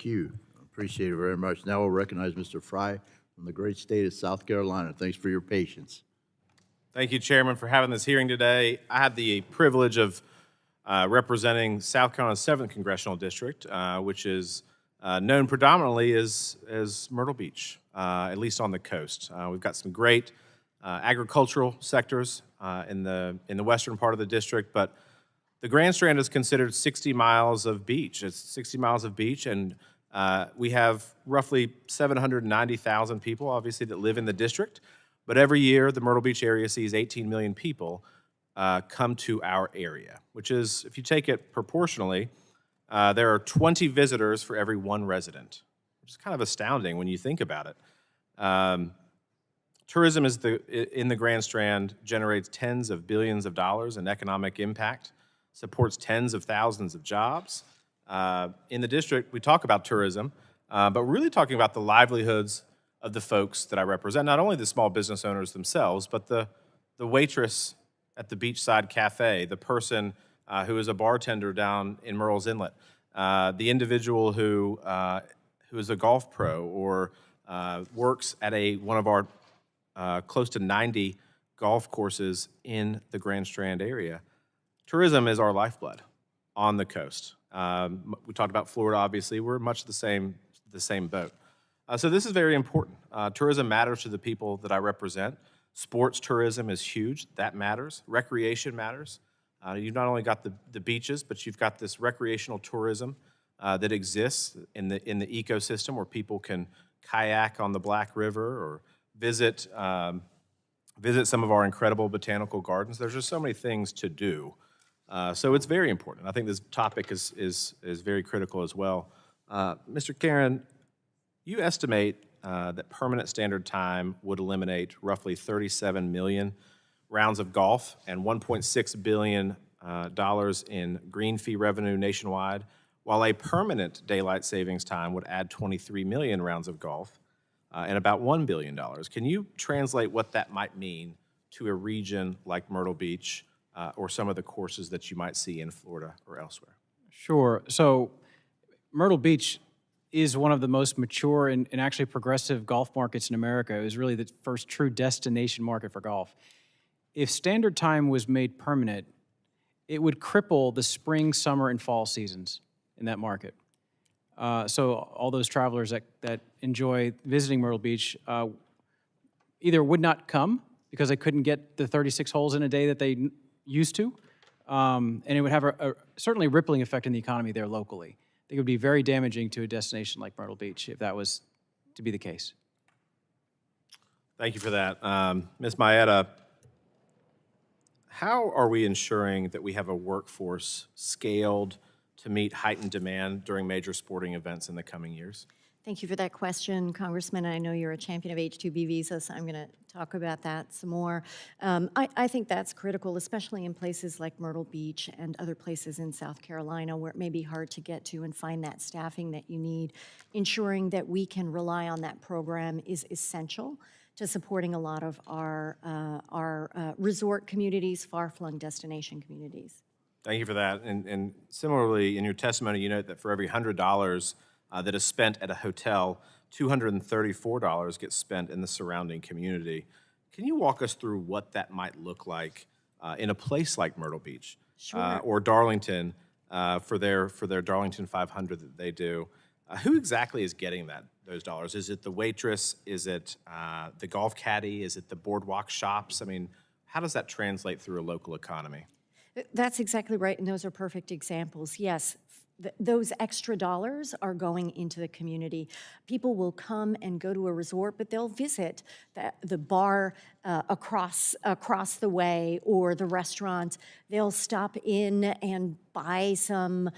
Thank you. Appreciate it very much. Now we'll recognize Mr. Fry from the great state of South Carolina. Thanks for your patience. Thank you, Chairman, for having this hearing today. I had the privilege of representing South Carolina's 7th Congressional District, which is known predominantly as Myrtle Beach, at least on the coast. We've got some great agricultural sectors in the western part of the district, but the Grand Strand is considered 60 miles of beach. It's 60 miles of beach, and we have roughly 790,000 people, obviously, that live in the district. But every year, the Myrtle Beach area sees 18 million people come to our area, which is, if you take it proportionally, there are 20 visitors for every 1 resident, which is kind of astounding when you think about it. Tourism in the Grand Strand generates tens of billions of dollars in economic impact, supports tens of thousands of jobs. In the district, we talk about tourism, but we're really talking about the livelihoods of the folks that I represent, not only the small business owners themselves, but the waitress at the beachside cafe, the person who is a bartender down in Murrells Inlet, the individual who is a golf pro or works at one of our close to 90 golf courses in the Grand Strand area. Tourism is our lifeblood on the coast. We talked about Florida, obviously. We're much the same boat. So this is very important. Tourism matters to the people that I represent. Sports tourism is huge. That matters. Recreation matters. You've not only got the beaches, but you've got this recreational tourism that exists in the ecosystem where people can kayak on the Black River or visit some of our incredible botanical gardens. There's just so many things to do. So it's very important. I think this topic is very critical as well. Mr. Karen, you estimate that permanent standard time would eliminate roughly 37 million rounds of golf and $1.6 billion in green fee revenue nationwide, while a permanent daylight savings time would add 23 million rounds of golf and about $1 billion. Can you translate what that might mean to a region like Myrtle Beach or some of the courses that you might see in Florida or elsewhere? Sure. So Myrtle Beach is one of the most mature and actually progressive golf markets in America. It was really the first true destination market for golf. If standard time was made permanent, it would cripple the spring, summer, and fall seasons in that market. So all those travelers that enjoy visiting Myrtle Beach either would not come because they couldn't get the 36 holes in a day that they used to, and it would have a certainly rippling effect in the economy there locally. I think it would be very damaging to a destination like Myrtle Beach if that was to be the case. Thank you for that. Ms. Maeda, how are we ensuring that we have a workforce scaled to meet heightened demand during major sporting events in the coming years? Thank you for that question, Congressman. I know you're a champion of H-2B visas, so I'm going to talk about that some more. I think that's critical, especially in places like Myrtle Beach and other places in South Carolina where it may be hard to get to and find that staffing that you need. Ensuring that we can rely on that program is essential to supporting a lot of our resort communities, far-flung destination communities. Thank you for that. And similarly, in your testimony, you note that for every $100 that is spent at a hotel, $234 gets spent in the surrounding community. Can you walk us through what that might look like in a place like Myrtle Beach? Sure. Or Darlington for their Darlington 500 that they do? Who exactly is getting those dollars? Is it the waitress? Is it the golf caddy? Is it the boardwalk shops? I mean, how does that translate through a local economy? That's exactly right, and those are perfect examples. Yes, those extra dollars are going into the community. People will come and go to a resort, but they'll visit the bar across the way or the restaurant. They'll stop in and buy some,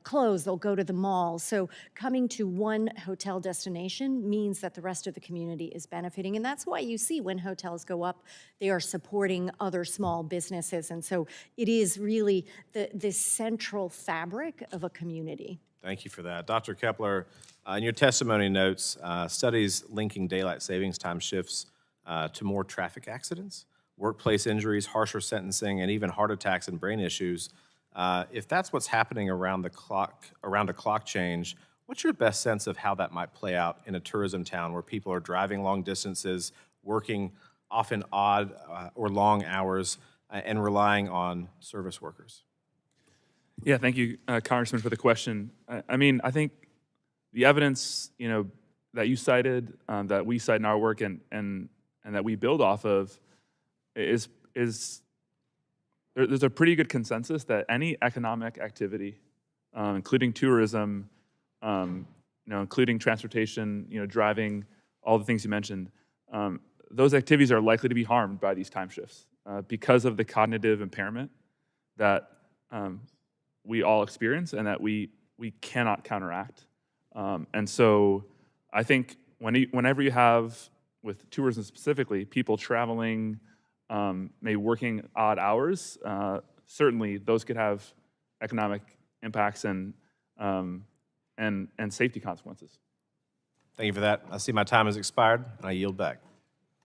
clothes. They'll go to the mall. So coming to one hotel destination means that the rest of the community is benefiting. And that's why you see when hotels go up, they are supporting other small businesses. And so it is really the central fabric of a community. Thank you for that. Dr. Kepler, in your testimony notes, studies linking daylight savings time shifts to more traffic accidents, workplace injuries, harsher sentencing, and even heart attacks and brain issues If that's what's happening around a clock change, what's your best sense of how that might play out in a tourism town where people are driving long distances, working often odd or long hours, and relying on service workers? Yeah, thank you, Congressman, for the question. I mean, I think the evidence, that you cited, that we cite in our work, and that we build off of, is there's a pretty good consensus that any economic activity, including tourism, including transportation, driving, all the things you mentioned, those activities are likely to be harmed by these time shifts because of the cognitive impairment that we all experience and that we cannot counteract. And so I think whenever you have, with tourism specifically, people traveling, maybe working odd hours, certainly those could have economic impacts and safety consequences. Thank you for that. I see my time has expired, and I yield back.